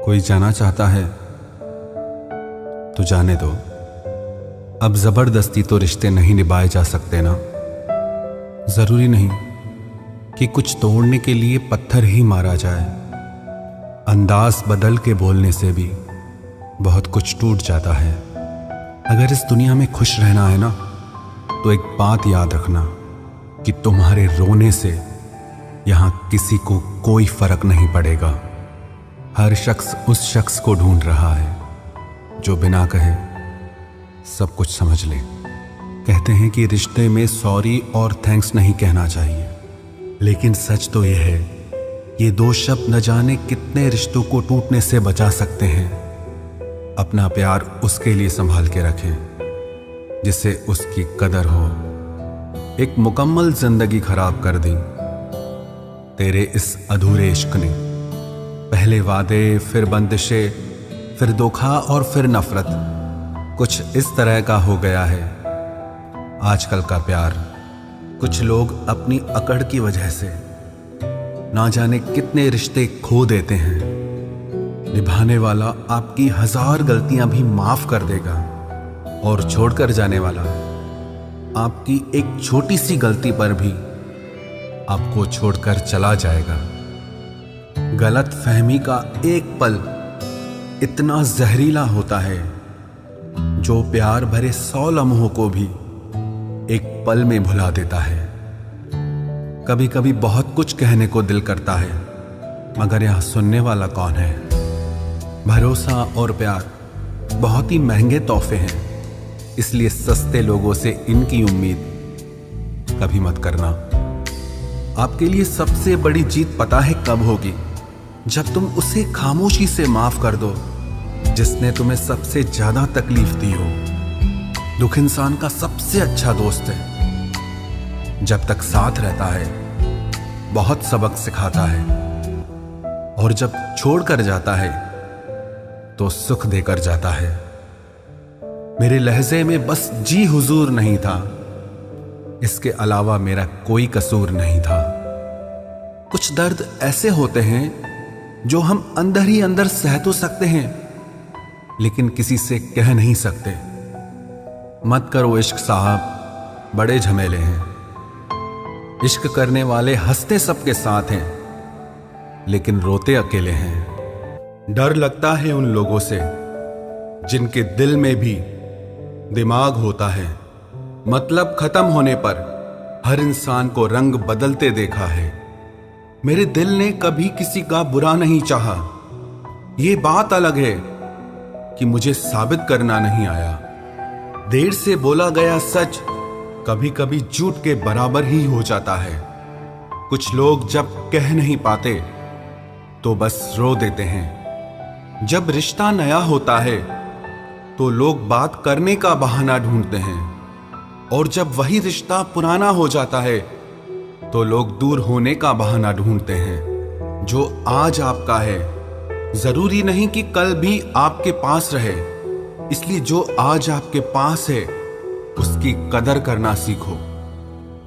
कोई जाना चाहता है तो जाने दो। अब जबरदस्ती तो रिश्ते नहीं निभाए जा सकते ना। जरूरी नहीं कि कुछ तोड़ने के लिए पत्थर ही मारा जाए। अंदाज बदल के बोलने से भी बहुत कुछ टूट जाता है। अगर इस दुनिया में खुश रहना है ना, तो एक बात याद रखना कि तुम्हारे रोने से यहां किसी को कोई फर्क नहीं पड़ेगा। हर शख्स उस शख्स को ढूंढ रहा है जो बिना कहे सब कुछ समझ ले। कहते हैं कि रिश्ते में सॉरी और थैंक्स नहीं कहना चाहिए, लेकिन सच तो यह है, ये दो शब्द न जाने कितने रिश्तों को टूटने से बचा सकते हैं। अपना प्यार उसके लिए संभाल के रखें जिससे उसकी कदर हो। एक मुकम्मल जिंदगी खराब कर दी तेरे इस अधूरे इश्क ने। पहले वादे, फिर बंदिशें, फिर धोखा और फिर नफरत। कुछ इस तरह का हो गया है आजकल का प्यार। कुछ लोग अपनी अकड़ की वजह से ना जाने कितने रिश्ते खो देते हैं। निभाने वाला आपकी 1000 गलतियां भी माफ कर देगा और छोड़कर जाने वाला आपकी एक छोटी सी गलती पर भी आपको छोड़कर चला जाएगा। गलत फहमी का एक पल इतना जहरीला होता है जो प्यार भरे 100 लम्हों को भी एक पल में भुला देता है। कभी कभी बहुत कुछ कहने को दिल करता है, मगर यहां सुनने वाला कौन है। भरोसा और प्यार बहुत ही महंगे तोहफे हैं, इसलिए सस्ते लोगों से इनकी उम्मीद कभी मत करना। आपके लिए सबसे बड़ी जीत पता है कब होगी? जब तुम उसे खामोशी से माफ कर दो जिसने तुम्हें सबसे ज्यादा तकलीफ दी हो। दुख इंसान का सबसे अच्छा दोस्त है। जब तक साथ रहता है बहुत सबक सिखाता है, और जब छोड़कर जाता है तो सुख देकर जाता है। मेरे लहजे में बस जी हुजूर नहीं था, इसके अलावा मेरा कोई कसूर नहीं था। कुछ दर्द ऐसे होते हैं जो हम अंदर ही अंदर सह तो सकते हैं, लेकिन किसी से कह नहीं सकते। मत करो इश्क साहब, बड़े झमेले हैं। इश्क करने वाले हंसते सबके साथ हैं, लेकिन रोते अकेले हैं। डर लगता है उन लोगों से जिनके दिल में भी दिमाग होता है। मतलब खत्म होने पर हर इंसान को रंग बदलते देखा है। मेरे दिल ने कभी किसी का बुरा नहीं चाहा। ये बात अलग है कि मुझे साबित करना नहीं आया। देर से बोला गया सच कभी कभी झूठ के बराबर ही हो जाता है। कुछ लोग जब कह नहीं पाते तो बस रो देते हैं। जब रिश्ता नया होता है तो लोग बात करने का बहाना ढूंढते हैं, और जब वही रिश्ता पुराना हो जाता है तो लोग दूर होने का बहाना ढूंढते हैं। जो आज आपका है जरूरी नहीं कि कल भी आपके पास रहे, इसलिए जो आज आपके पास है उसकी कदर करना सीखो।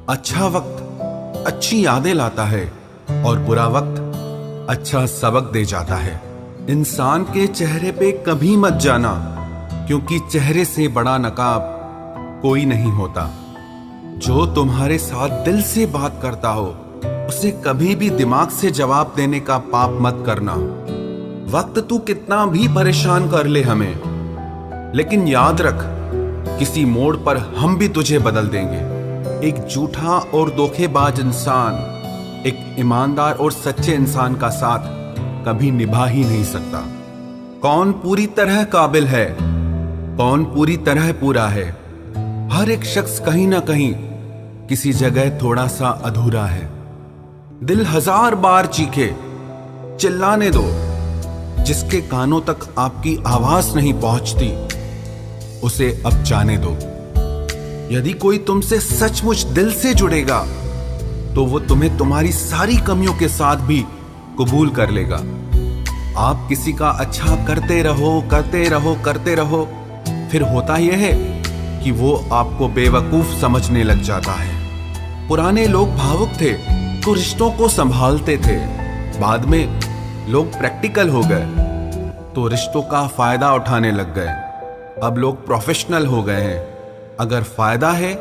अच्छा वक्त अच्छी यादें लाता है और बुरा वक्त अच्छा सबक दे जाता है। इंसान के चेहरे पे कभी मत जाना, क्योंकि चेहरे से बड़ा नकाब कोई नहीं होता। जो तुम्हारे साथ दिल से बात करता हो उसे कभी भी दिमाग से जवाब देने का पाप मत करना। वक्त तू कितना भी परेशान कर ले हमें, लेकिन याद रख किसी मोड़ पर हम भी तुझे बदल देंगे। एक झूठा और धोखेबाज इंसान एक ईमानदार और सच्चे इंसान का साथ कभी निभा ही नहीं सकता। कौन पूरी तरह काबिल है, कौन पूरी तरह पूरा है? हर एक शख्स कहीं ना कहीं किसी जगह थोड़ा सा अधूरा है। दिल 1000 बार चीखे, चिल्लाने दो। जिसके कानों तक आपकी आवाज नहीं पहुंचती उसे अब जाने दो। यदि कोई तुमसे सचमुच दिल से जुड़ेगा तो वो तुम्हें तुम्हारी सारी कमियों के साथ भी कबूल कर लेगा। आप किसी का अच्छा करते रहो करते रहो करते रहो, फिर होता यह है कि वो आपको बेवकूफ समझने लग जाता है। पुराने लोग भावुक थे तो रिश्तों को संभालते थे, बाद में लोग प्रैक्टिकल हो गए तो रिश्तों का फायदा उठाने लग गए। अब लोग प्रोफेशनल हो गए हैं। अगर फायदा है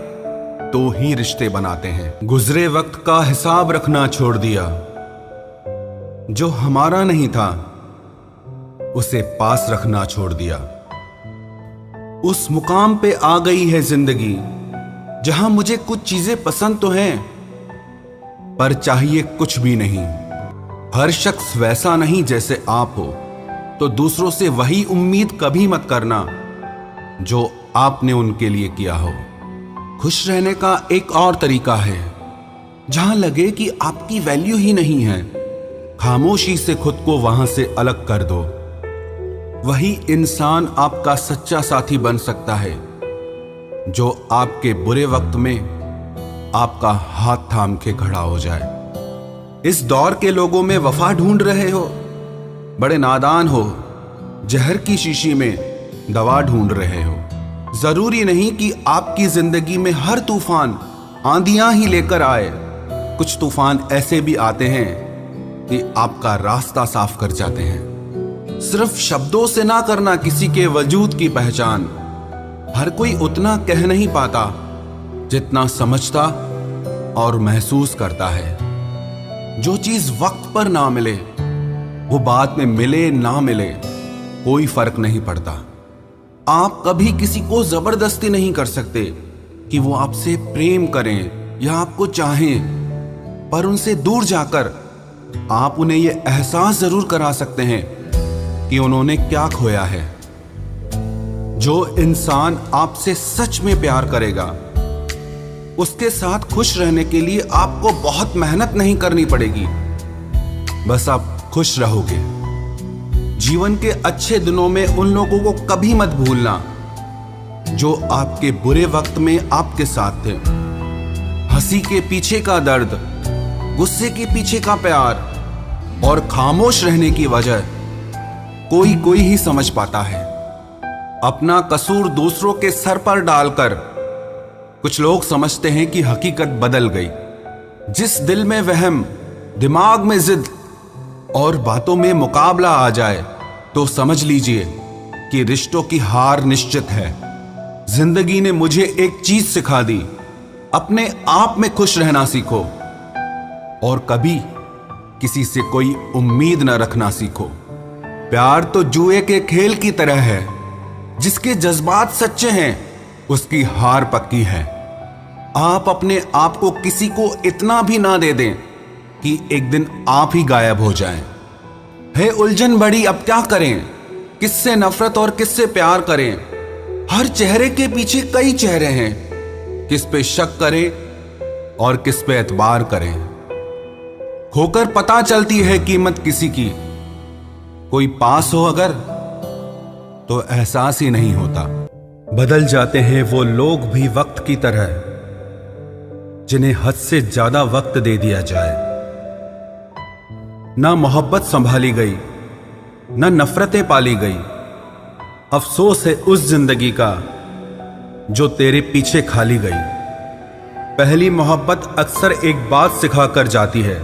तो ही रिश्ते बनाते हैं। गुजरे वक्त का हिसाब रखना छोड़ दिया। जो हमारा नहीं था उसे पास रखना छोड़ दिया। उस मुकाम पे आ गई है जिंदगी जहां मुझे कुछ चीजें पसंद तो हैं, पर चाहिए कुछ भी नहीं। हर शख्स वैसा नहीं जैसे आप हो, तो दूसरों से वही उम्मीद कभी मत करना जो आपने उनके लिए किया हो। खुश रहने का एक और तरीका है, जहां लगे कि आपकी वैल्यू ही नहीं है, खामोशी से खुद को वहां से अलग कर दो। वही इंसान आपका सच्चा साथी बन सकता है जो आपके बुरे वक्त में आपका हाथ थाम के खड़ा हो जाए। इस दौर के लोगों में वफा ढूंढ रहे हो, बड़े नादान हो। जहर की शीशी में दवा ढूंढ रहे हो। जरूरी नहीं कि आपकी जिंदगी में हर तूफान आंधियां ही लेकर आए। कुछ तूफान ऐसे भी आते हैं कि आपका रास्ता साफ कर जाते हैं। सिर्फ शब्दों से ना करना किसी के वजूद की पहचान। हर कोई उतना कह नहीं पाता जितना समझता और महसूस करता है। जो चीज वक्त पर ना मिले वो बाद में मिले ना मिले कोई फर्क नहीं पड़ता। आप कभी किसी को जबरदस्ती नहीं कर सकते कि वो आपसे प्रेम करें या आपको चाहें, पर उनसे दूर जाकर आप उन्हें यह एहसास जरूर करा सकते हैं कि उन्होंने क्या खोया है। जो इंसान आपसे सच में प्यार करेगा उसके साथ खुश रहने के लिए आपको बहुत मेहनत नहीं करनी पड़ेगी, बस आप खुश रहोगे। जीवन के अच्छे दिनों में उन लोगों को कभी मत भूलना जो आपके बुरे वक्त में आपके साथ थे। हंसी के पीछे का दर्द, गुस्से के पीछे का प्यार और खामोश रहने की वजह कोई कोई ही समझ पाता है। अपना कसूर दूसरों के सर पर डालकर कुछ लोग समझते हैं कि हकीकत बदल गई। जिस दिल में वहम, दिमाग में जिद और बातों में मुकाबला आ जाए तो समझ लीजिए कि रिश्तों की हार निश्चित है। जिंदगी ने मुझे एक चीज सिखा दी, अपने आप में खुश रहना सीखो और कभी किसी से कोई उम्मीद न रखना सीखो। प्यार तो जुए के खेल की तरह है, जिसके जज्बात सच्चे हैं उसकी हार पक्की है। आप अपने आप को किसी को इतना भी ना दे दें कि एक दिन आप ही गायब हो जाएं। है उलझन बड़ी, अब क्या करें? किससे नफरत और किससे प्यार करें? हर चेहरे के पीछे कई चेहरे हैं, किस पे शक करें और किस पे एतबार करें। खोकर पता चलती है कीमत किसी की, कोई पास हो अगर तो एहसास ही नहीं होता। बदल जाते हैं वो लोग भी वक्त की तरह, जिन्हें हद से ज्यादा वक्त दे दिया जाए। ना मोहब्बत संभाली गई, ना नफरतें पाली गई। अफसोस है उस जिंदगी का जो तेरे पीछे खाली गई। पहली मोहब्बत अक्सर एक बात सिखा कर जाती है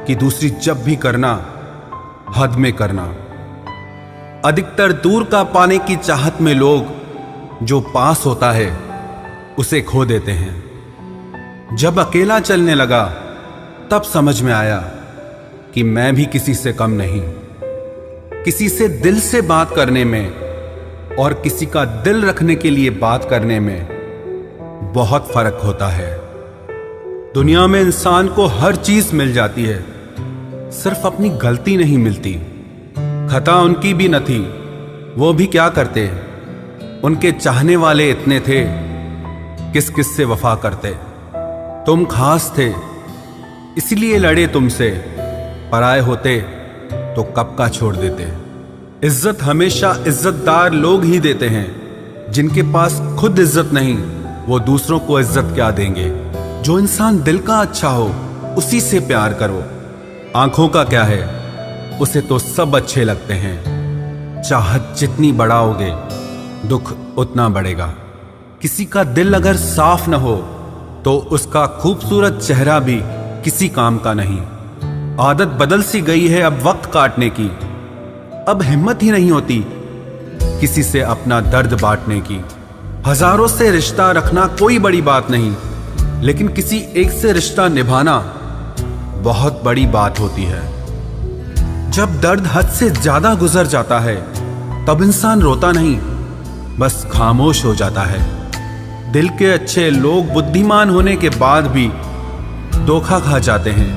कि दूसरी जब भी करना हद में करना। अधिकतर दूर का पाने की चाहत में लोग जो पास होता है उसे खो देते हैं। जब अकेला चलने लगा तब समझ में आया कि मैं भी किसी से कम नहीं। किसी से दिल से बात करने में और किसी का दिल रखने के लिए बात करने में बहुत फर्क होता है। दुनिया में इंसान को हर चीज मिल जाती है, सिर्फ अपनी गलती नहीं मिलती। खता उनकी भी न थी, वो भी क्या करते। उनके चाहने वाले इतने थे, किस किस से वफा करते। तुम खास थे इसलिए लड़े तुमसे, पराए होते तो कब का छोड़ देते। इज्जत हमेशा इज्जतदार लोग ही देते हैं। जिनके पास खुद इज्जत नहीं वो दूसरों को इज्जत क्या देंगे। जो इंसान दिल का अच्छा हो उसी से प्यार करो। आंखों का क्या है, उसे तो सब अच्छे लगते हैं। चाहत जितनी बढ़ाओगे दुख उतना बढ़ेगा। किसी का दिल अगर साफ न हो तो उसका खूबसूरत चेहरा भी किसी काम का नहीं। आदत बदल सी गई है अब वक्त काटने की। अब हिम्मत ही नहीं होती किसी से अपना दर्द बांटने की। हजारों से रिश्ता रखना कोई बड़ी बात नहीं, लेकिन किसी एक से रिश्ता निभाना बहुत बड़ी बात होती है। जब दर्द हद से ज्यादा गुजर जाता है तब इंसान रोता नहीं, बस खामोश हो जाता है। दिल के अच्छे लोग बुद्धिमान होने के बाद भी धोखा खा जाते हैं,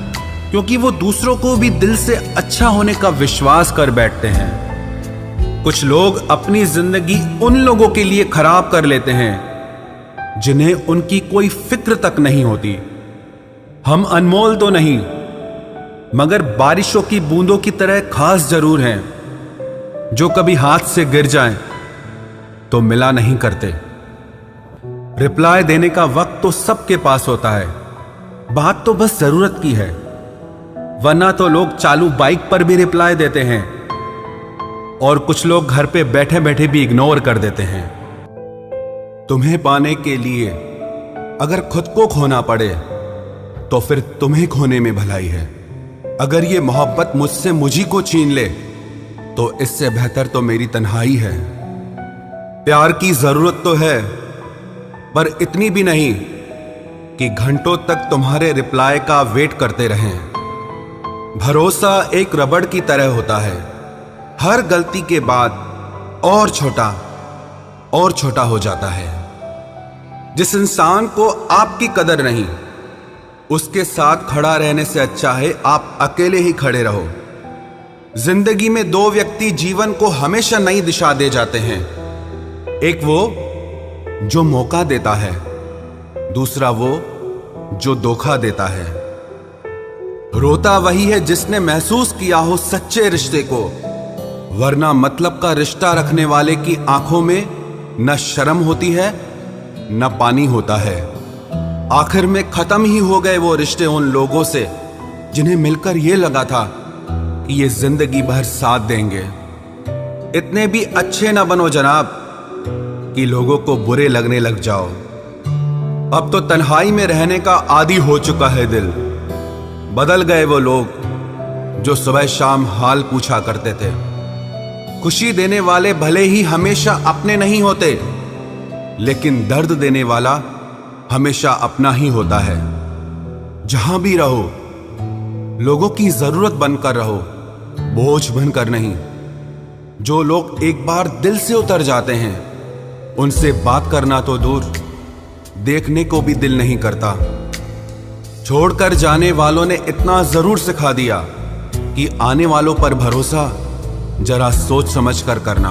क्योंकि वो दूसरों को भी दिल से अच्छा होने का विश्वास कर बैठते हैं। कुछ लोग अपनी जिंदगी उन लोगों के लिए खराब कर लेते हैं जिन्हें उनकी कोई फिक्र तक नहीं होती। हम अनमोल तो नहीं, मगर बारिशों की बूंदों की तरह खास जरूर हैं, जो कभी हाथ से गिर जाएं तो मिला नहीं करते। रिप्लाई देने का वक्त तो सबके पास होता है, बात तो बस जरूरत की है। वरना तो लोग चालू बाइक पर भी रिप्लाई देते हैं और कुछ लोग घर पे बैठे बैठे भी इग्नोर कर देते हैं। तुम्हें पाने के लिए अगर खुद को खोना पड़े तो फिर तुम्हें खोने में भलाई है। अगर ये मोहब्बत मुझसे मुझी को छीन ले तो इससे बेहतर तो मेरी तन्हाई है। प्यार की जरूरत तो है, पर इतनी भी नहीं कि घंटों तक तुम्हारे रिप्लाई का वेट करते रहें। भरोसा एक रबड़ की तरह होता है, हर गलती के बाद और छोटा हो जाता है। जिस इंसान को आपकी कदर नहीं, उसके साथ खड़ा रहने से अच्छा है आप अकेले ही खड़े रहो। जिंदगी में दो व्यक्ति जीवन को हमेशा नई दिशा दे जाते हैं। एक वो जो मौका देता है, दूसरा वो जो धोखा देता है। रोता वही है जिसने महसूस किया हो सच्चे रिश्ते को, वरना मतलब का रिश्ता रखने वाले की आंखों में न शर्म होती है न पानी होता है। आखिर में खत्म ही हो गए वो रिश्ते उन लोगों से जिन्हें मिलकर ये लगा था कि ये जिंदगी भर साथ देंगे। इतने भी अच्छे ना बनो जनाब कि लोगों को बुरे लगने लग जाओ। अब तो तन्हाई में रहने का आदी हो चुका है दिल। बदल गए वो लोग जो सुबह शाम हाल पूछा करते थे। खुशी देने वाले भले ही हमेशा अपने नहीं होते, लेकिन दर्द देने वाला हमेशा अपना ही होता है। जहां भी रहो लोगों की जरूरत बनकर रहो, बोझ बनकर नहीं। जो लोग एक बार दिल से उतर जाते हैं उनसे बात करना तो दूर, देखने को भी दिल नहीं करता। छोड़कर जाने वालों ने इतना जरूर सिखा दिया कि आने वालों पर भरोसा जरा सोच समझ कर करना।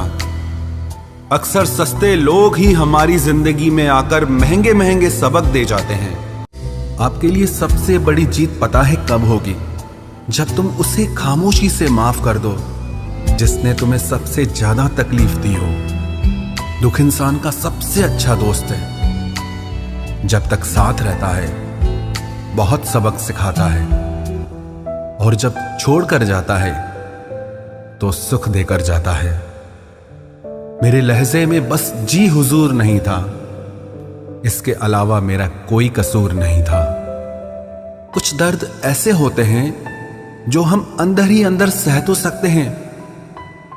अक्सर सस्ते लोग ही हमारी जिंदगी में आकर महंगे महंगे सबक दे जाते हैं। आपके लिए सबसे बड़ी जीत पता है कब होगी? जब तुम उसे खामोशी से माफ कर दो जिसने तुम्हें सबसे ज्यादा तकलीफ दी हो। दुख इंसान का सबसे अच्छा दोस्त है। जब तक साथ रहता है बहुत सबक सिखाता है, और जब छोड़कर जाता है तो सुख देकर जाता है। मेरे लहजे में बस जी हुजूर नहीं था, इसके अलावा मेरा कोई कसूर नहीं था। कुछ दर्द ऐसे होते हैं जो हम अंदर ही अंदर सह तो सकते हैं,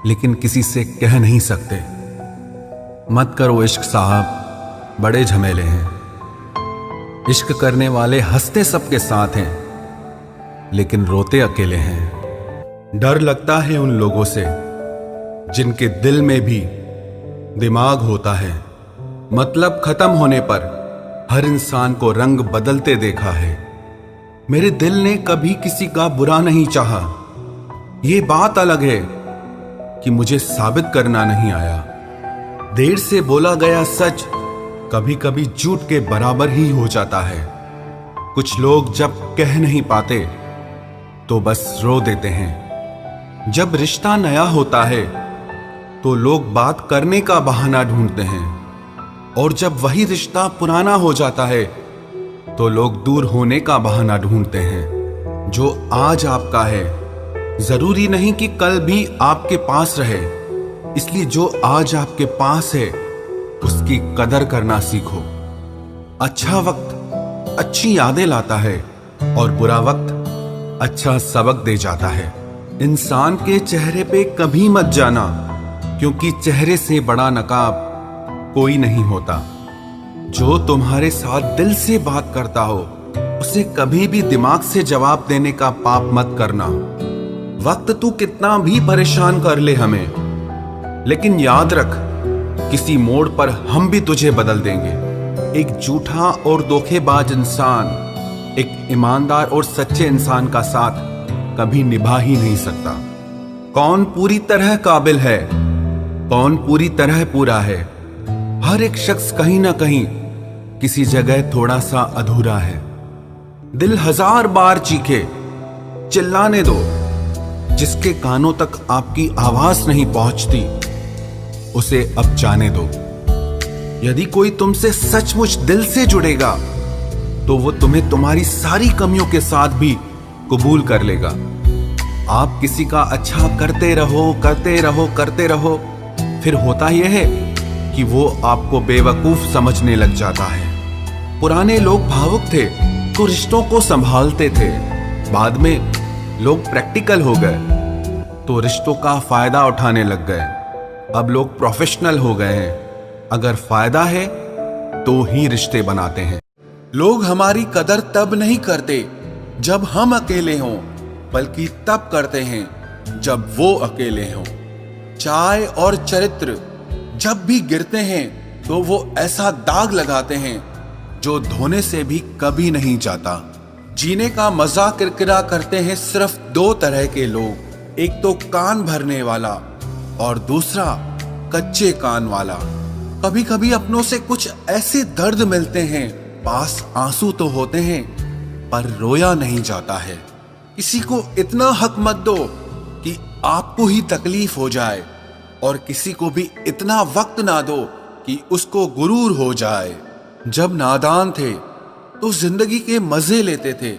लेकिन किसी से कह नहीं सकते। मत करो इश्क साहब, बड़े झमेले हैं। इश्क करने वाले हंसते सबके साथ हैं, लेकिन रोते अकेले हैं। डर लगता है उन लोगों से जिनके दिल में भी दिमाग होता है। मतलब खत्म होने पर हर इंसान को रंग बदलते देखा है। मेरे दिल ने कभी किसी का बुरा नहीं चाहा। ये बात अलग है कि मुझे साबित करना नहीं आया। देर से बोला गया सच कभी कभी झूठ के बराबर ही हो जाता है। कुछ लोग जब कह नहीं पाते तो बस रो देते हैं। जब रिश्ता नया होता है तो लोग बात करने का बहाना ढूंढते हैं, और जब वही रिश्ता पुराना हो जाता है तो लोग दूर होने का बहाना ढूंढते हैं। जो आज आपका है जरूरी नहीं कि कल भी आपके पास रहे, इसलिए जो आज आपके पास है उसकी कदर करना सीखो। अच्छा वक्त अच्छी यादें लाता है और बुरा वक्त अच्छा सबक दे जाता है। इंसान के चेहरे पे कभी मत जाना, क्योंकि चेहरे से बड़ा नकाब कोई नहीं होता। जो तुम्हारे साथ दिल से बात करता हो उसे कभी भी दिमाग से जवाब देने का पाप मत करना। वक्त तू कितना भी परेशान कर ले हमें, लेकिन याद रख, किसी मोड़ पर हम भी तुझे बदल देंगे। एक झूठा और धोखेबाज इंसान एक ईमानदार और सच्चे इंसान का साथ कभी निभा ही नहीं सकता। कौन पूरी तरह काबिल है, कौन पूरी तरह पूरा है? हर एक शख्स कहीं ना कहीं किसी जगह थोड़ा सा अधूरा है। दिल 1000 बार चीखे, चिल्लाने दो। जिसके कानों तक आपकी आवाज नहीं पहुंचती उसे अब जाने दो। यदि कोई तुमसे सचमुच दिल से जुड़ेगा तो वो तुम्हें तुम्हारी सारी कमियों के साथ भी कबूल कर लेगा। आप किसी का अच्छा करते रहो, करते रहो, करते रहो, फिर होता यह है कि वो आपको बेवकूफ समझने लग जाता है। पुराने लोग भावुक थे तो रिश्तों को संभालते थे। बाद में लोग प्रैक्टिकल हो गए तो रिश्तों का फायदा उठाने लग गए। अब लोग प्रोफेशनल हो गए हैं। अगर फायदा है तो ही रिश्ते बनाते हैं। लोग हमारी कदर तब नहीं करते जब हम अकेले हों, बल्कि तब करते हैं जब वो अकेले हों। चाय और चरित्र जब भी गिरते हैं तो वो ऐसा दाग लगाते हैं जो धोने से भी कभी नहीं जाता। जीने का मजा किरकिरा करते हैं सिर्फ 2 तरह के लोग, एक तो कान भरने वाला और दूसरा कच्चे कान वाला। कभी कभी अपनों से कुछ ऐसे दर्द मिलते हैं, पास आंसू तो होते हैं पर रोया नहीं जाता है। किसी को इतना हक मत दो कि आपको ही तकलीफ हो जाए, और किसी को भी इतना वक्त ना दो कि उसको गुरूर हो जाए। जब नादान थे तो जिंदगी के मजे लेते थे,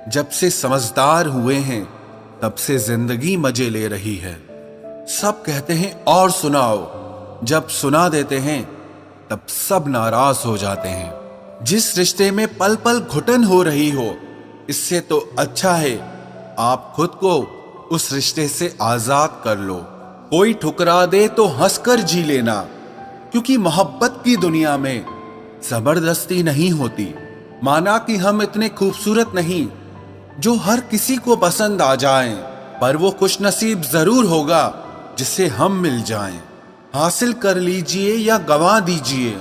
जब से समझदार हुए हैं तब से जिंदगी मजे ले रही है। सब कहते हैं और सुनाओ, जब सुना देते हैं तब सब नाराज हो जाते हैं। जिस रिश्ते में पल पल घुटन हो रही हो, इससे तो अच्छा है आप खुद को उस रिश्ते से आजाद कर लो। कोई ठुकरा दे तो हंसकर जी लेना, क्योंकि मोहब्बत की दुनिया में जबरदस्ती नहीं होती। माना कि हम इतने खूबसूरत नहीं जो हर किसी को पसंद आ जाएं, पर वो खुशनसीब जरूर होगा जिसे हम मिल जाएं। हासिल कर लीजिए या गंवा दीजिए,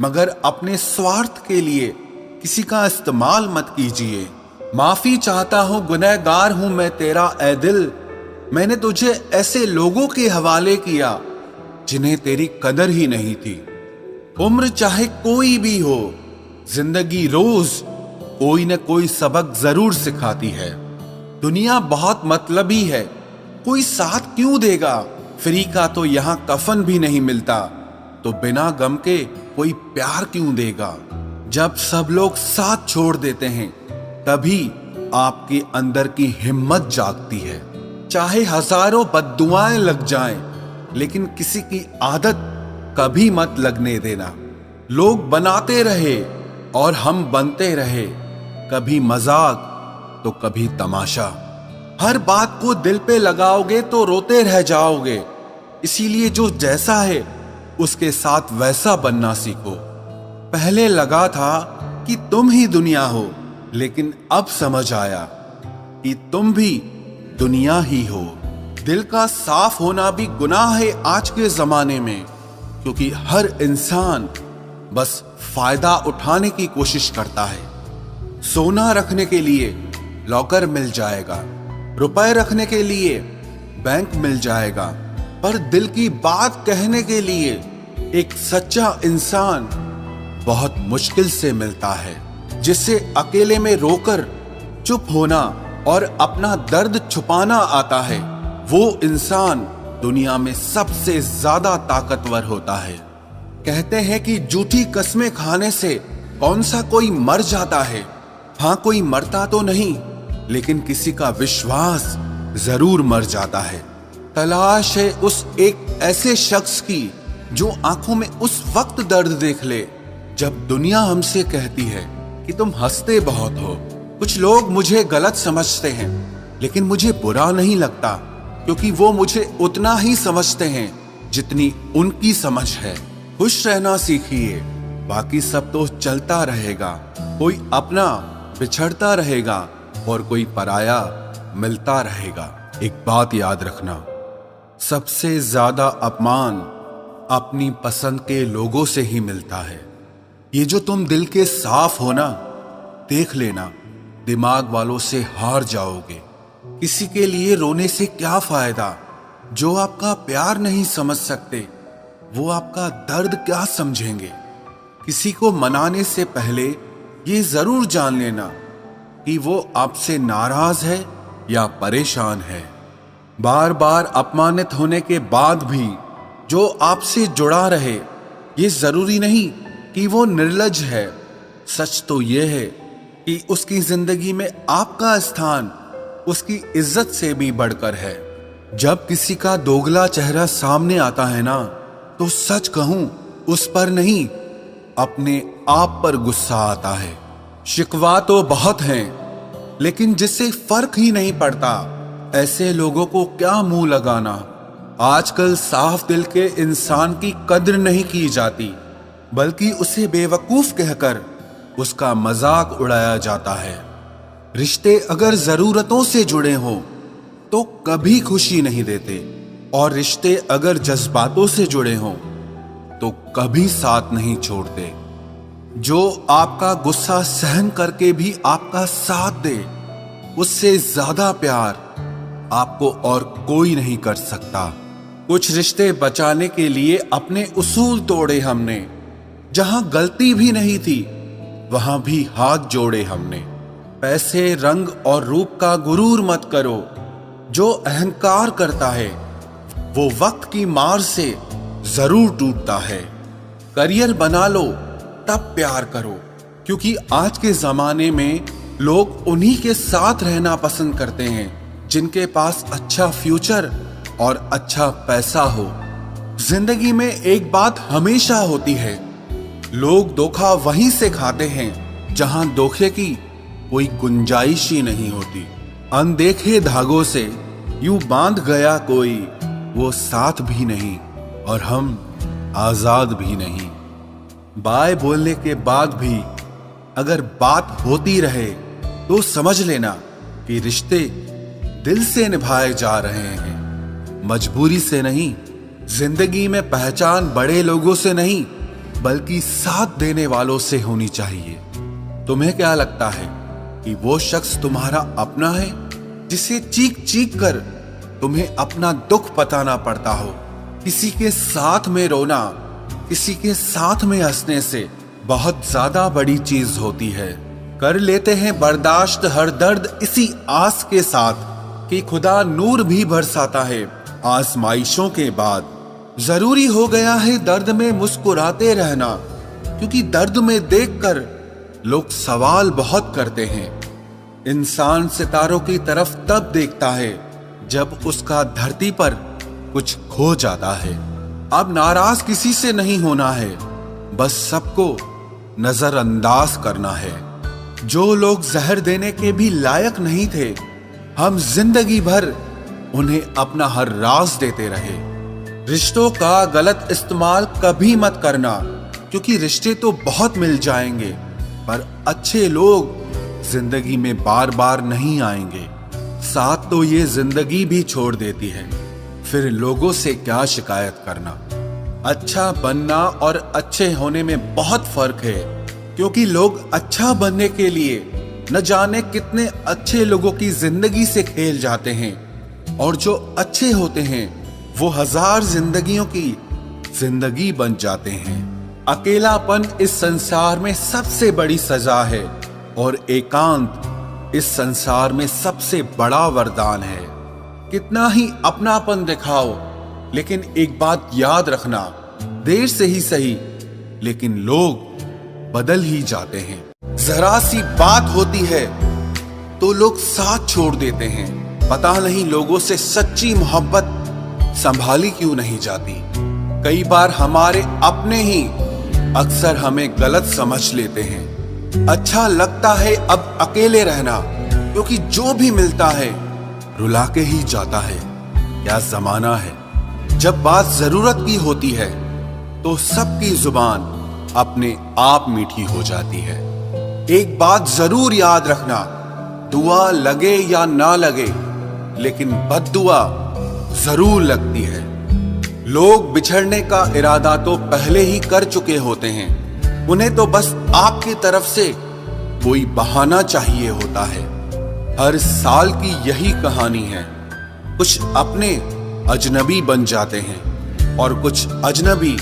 मगर अपने स्वार्थ के लिए किसी का इस्तेमाल मत कीजिए। माफी चाहता हूं, गुनहगार हूं मैं तेरा ए दिल। मैंने तुझे ऐसे लोगों के हवाले किया जिन्हें तेरी कदर ही नहीं थी। उम्र चाहे कोई भी हो, जिंदगी रोज कोई न कोई सबक जरूर सिखाती है। दुनिया बहुत मतलबी है, कोई साथ क्यों देगा? फ्री का तो यहाँ कफन भी नहीं मिलता, तो बिना गम के कोई प्यार क्यों देगा? जब सब लोग साथ छोड़ देते हैं तभी आपके अंदर की हिम्मत जागती है। चाहे हजारों बद्दुआएं लग जाएं, लेकिन किसी की आदत कभी मत लगने देना। लोग बनाते रहे और हम बनते रहे, कभी मजाक तो कभी तमाशा। हर बात को दिल पे लगाओगे तो रोते रह जाओगे। इसीलिए जो जैसा है उसके साथ वैसा बनना सीखो। पहले लगा था कि तुम ही दुनिया हो, लेकिन अब समझ आया कि तुम भी दुनिया ही हो। दिल का साफ होना भी गुनाह है आज के जमाने में, क्योंकि हर इंसान बस फायदा उठाने की कोशिश करता है। सोना रखने के लिए लॉकर मिल जाएगा, रुपए रखने के लिए बैंक मिल जाएगा, पर दिल की बात कहने के लिए एक सच्चा इंसान बहुत मुश्किल से मिलता है, जिससे अकेले में रोकर चुप होना और अपना दर्द छुपाना आता है। वो इंसान दुनिया में सबसे ज्यादा ताकतवर होता है। कहते हैं कि झूठी कस्में खाने से कौन सा कोई मर जाता है। हाँ, कोई मरता तो नहीं, लेकिन किसी का विश्वास जरूर मर जाता है। तलाश है उस एक ऐसे शख्स की जो आंखों में उस वक्त दर्द देख ले जब दुनिया हमसे कहती है कि तुम हंसते बहुत हो। कुछ लोग मुझे गलत समझते हैं, लेकिन मुझे बुरा नहीं लगता, क्योंकि वो मुझे उतना ही समझते हैं जितनी उनकी समझ है। खुश रहना सीखिए, बाकी सब तो चलता रहेगा। कोई अपना बिछड़ता रहेगा और कोई पराया मिलता रहेगा। एक बात याद रखना, सबसे ज्यादा अपमान अपनी पसंद के लोगों से ही मिलता है। ये जो तुम दिल के साफ हो ना, देख लेना दिमाग वालों से हार जाओगे। किसी के लिए रोने से क्या फायदा? जो आपका प्यार नहीं समझ सकते, वो आपका दर्द क्या समझेंगे? किसी को मनाने से पहले ये जरूर जान लेना कि वो आपसे नाराज है या परेशान है। बार बार अपमानित होने के बाद भी जो आपसे जुड़ा रहे, ये जरूरी नहीं कि वो निर्लज है। सच तो ये है कि उसकी जिंदगी में आपका स्थान उसकी इज्जत से भी बढ़कर है। जब किसी का दोगला चेहरा सामने आता है ना, तो सच कहूं उस पर नहीं, अपने आप पर गुस्सा आता है। शिकवा तो बहुत हैं, लेकिन जिससे फर्क ही नहीं पड़ता, ऐसे लोगों को क्या मुंह लगाना। आजकल साफ दिल के इंसान की कद्र नहीं की जाती, बल्कि उसे बेवकूफ कहकर उसका मजाक उड़ाया जाता है। रिश्ते अगर जरूरतों से जुड़े हों तो कभी खुशी नहीं देते, और रिश्ते अगर जज्बातों से जुड़े हों तो कभी साथ नहीं छोड़ते। जो आपका गुस्सा सहन करके भी आपका साथ दे, उससे ज्यादा प्यार आपको और कोई नहीं कर सकता। कुछ रिश्ते बचाने के लिए अपने उसूल तोड़े हमने। जहां गलती भी नहीं थी, वहां भी हाथ जोड़े हमने। पैसे, रंग और रूप का गुरूर मत करो। जो अहंकार करता है वो वक्त की मार से जरूर टूटता है। करियर बना लो तब प्यार करो, क्योंकि आज के जमाने में लोग उन्हीं के साथ रहना पसंद करते हैं जिनके पास अच्छा फ्यूचर और अच्छा पैसा हो। जिंदगी में एक बात हमेशा होती है, लोग धोखा वहीं से खाते हैं जहां धोखे की कोई गुंजाइश ही नहीं होती। अनदेखे धागों से यूं बांध गया कोई, वो साथ भी नहीं और हम आजाद भी नहीं। बाय बोलने के बाद भी अगर बात होती रहे तो समझ लेना कि रिश्ते दिल से निभाए जा रहे हैं, मजबूरी से नहीं। जिंदगी में पहचान बड़े लोगों से नहीं, बल्कि साथ देने वालों से होनी चाहिए। तुम्हें क्या लगता है कि वो शख्स तुम्हारा अपना है, जिसे चीख चीख कर तुम्हें अपना दुख बताना पड़ता हो? किसी के साथ में रोना, किसी के साथ में हंसने से बहुत ज्यादा बड़ी चीज होती है। कर लेते हैं बर्दाश्त हर दर्द इसी आस के साथ कि खुदा नूर भी बरसाता है आजमाइशों के बाद। जरूरी हो गया है दर्द में मुस्कुराते रहना, क्योंकि दर्द में देखकर लोग सवाल बहुत करते हैं। इंसान सितारों की तरफ तब देखता है जब उसका धरती पर कुछ खो जाता है। अब नाराज किसी से नहीं होना है, बस सबको नजरअंदाज करना है। जो लोग जहर देने के भी लायक नहीं थे, हम जिंदगी भर उन्हें अपना हर राज देते रहे। रिश्तों का गलत इस्तेमाल कभी मत करना, क्योंकि रिश्ते तो बहुत मिल जाएंगे, पर अच्छे लोग जिंदगी में बार बार नहीं आएंगे। साथ तो ये जिंदगी भी छोड़ देती है, फिर लोगों से क्या शिकायत करना। अच्छा बनना और अच्छे होने में बहुत फर्क है, क्योंकि लोग अच्छा बनने के लिए न जाने कितने अच्छे लोगों की जिंदगी से खेल जाते हैं, और जो अच्छे होते हैं वो हजार जिंदगियों की जिंदगी बन जाते हैं। अकेलापन इस संसार में सबसे बड़ी सजा है, और एकांत इस संसार में सबसे बड़ा वरदान है। कितना ही अपनापन दिखाओ, लेकिन एक बात याद रखना, देर से ही सही, लेकिन लोग बदल ही जाते हैं। जरा सी बात होती है तो लोग साथ छोड़ देते हैं। पता नहीं लोगों से सच्ची मोहब्बत संभाली क्यों नहीं जाती। कई बार हमारे अपने ही अक्सर हमें गलत समझ लेते हैं। अच्छा लगता है अब अकेले रहना, क्योंकि जो भी मिलता है रुला के ही जाता है। क्या जमाना है, जब बात जरूरत की होती है तो सबकी जुबान अपने आप मीठी हो जाती है। एक बात जरूर याद रखना, दुआ लगे या ना लगे, लेकिन बद्दुआ जरूर लगती है। लोग बिछड़ने का इरादा तो पहले ही कर चुके होते हैं, उन्हें तो बस आपकी तरफ से कोई बहाना चाहिए होता है। हर साल की यही कहानी है, कुछ अपने अजनबी बन जाते हैं और कुछ अजनबी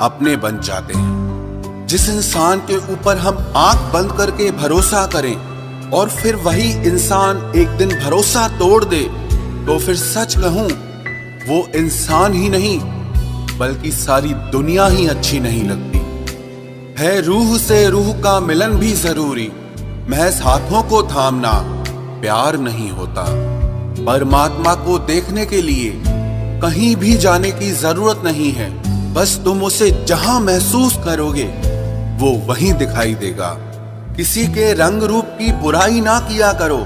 अपने बन जाते हैं। जिस इंसान के ऊपर हम आंख बंद करके भरोसा करें और फिर वही इंसान एक दिन भरोसा तोड़ दे, तो फिर सच कहूं वो इंसान ही नहीं बल्कि सारी दुनिया ही अच्छी नहीं लगती है। रूह से रूह का मिलन भी जरूरी, महज हाथों को थामना प्यार नहीं होता। परमात्मा को देखने के लिए कहीं भी जाने की जरूरत नहीं है, बस तुम उसे जहां महसूस करोगे वो वहीं दिखाई देगा। किसी के रंग रूप की बुराई ना किया करो,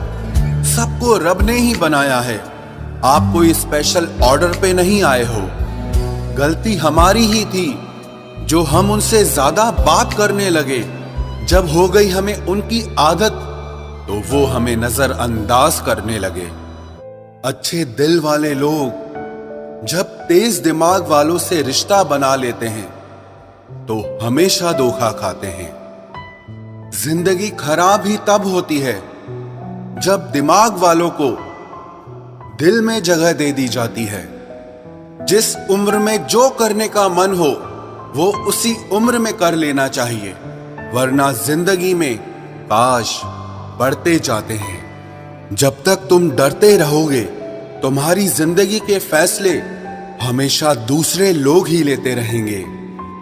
सबको रब ने ही बनाया है, आप कोई स्पेशल ऑर्डर पे नहीं आए हो। गलती हमारी ही थी जो हम उनसे ज्यादा बात करने लगे। जब हो गई हमें उनकी आदत तो वो हमें नजरअंदाज करने लगे। अच्छे दिल वाले लोग जब तेज दिमाग वालों से रिश्ता बना लेते हैं तो हमेशा धोखा खाते हैं। जिंदगी खराब ही तब होती है जब दिमाग वालों को दिल में जगह दे दी जाती है। जिस उम्र में जो करने का मन हो वो उसी उम्र में कर लेना चाहिए, वरना जिंदगी में काश बढ़ते जाते हैं। जब तक तुम डरते रहोगे तुम्हारी जिंदगी के फैसले हमेशा दूसरे लोग ही लेते रहेंगे।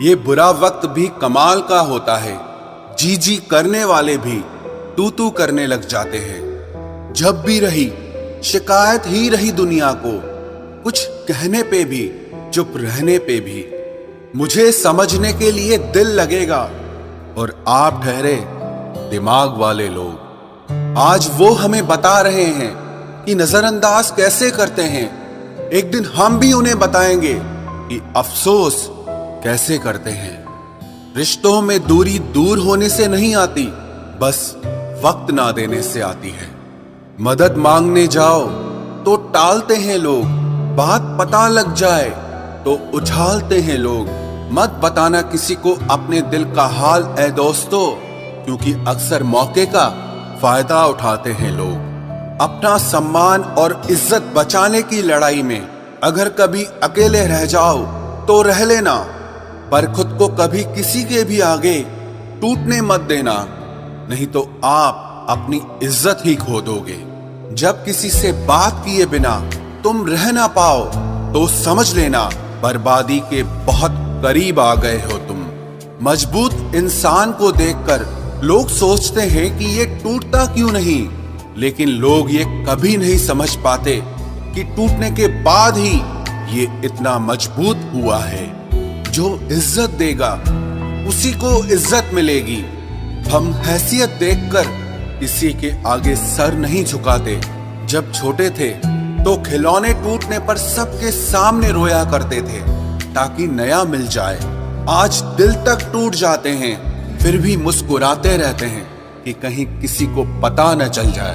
ये बुरा वक्त भी कमाल का होता है, जी जी करने वाले भी तू तू करने लग जाते हैं। जब भी रही शिकायत ही रही दुनिया को, कुछ कहने पे भी चुप रहने पे भी। मुझे समझने के लिए दिल लगेगा और आप ठहरे दिमाग वाले लोग। आज वो हमें बता रहे हैं कि नजरअंदाज कैसे करते हैं, एक दिन हम भी उन्हें बताएंगे कि अफसोस कैसे करते हैं। रिश्तों में दूरी दूर होने से नहीं आती, बस वक्त ना देने से आती है। मदद मांगने जाओ तो टालते हैं लोग, बात पता लग जाए तो उछालते हैं लोग। मत बताना किसी को अपने दिल का हाल ऐ दोस्तों, क्योंकि अक्सर मौके का फायदा उठाते हैं लोग। अपना सम्मान और इज्जत बचाने की लड़ाई में अगर कभी अकेले रह जाओ तो रह लेना, पर खुद को कभी किसी के भी आगे टूटने मत देना, नहीं तो आप अपनी इज्जत ही खो दोगे। जब किसी से बात किए बिना तुम रह ना पाओ तो समझ लेना बर्बादी के बहुत करीब आ गए हो तुम। मजबूत इंसान को देखकर लोग सोचते हैं कि ये टूटता क्यों नहीं, लेकिन लोग ये कभी नहीं समझ पाते कि टूटने के बाद ही ये इतना मजबूत हुआ है। जो इज्जत देगा उसी को इज्जत मिलेगी। हम हैसियत देखकर किसी के आगे सर नहीं झुकाते। जब छोटे थे तो खिलौने टूटने पर सबके सामने रोया करते थे ताकि नया मिल जाए। आज दिल तक टूट जाते हैं फिर भी मुस्कुराते रहते हैं कि कहीं किसी को पता न चल जाए।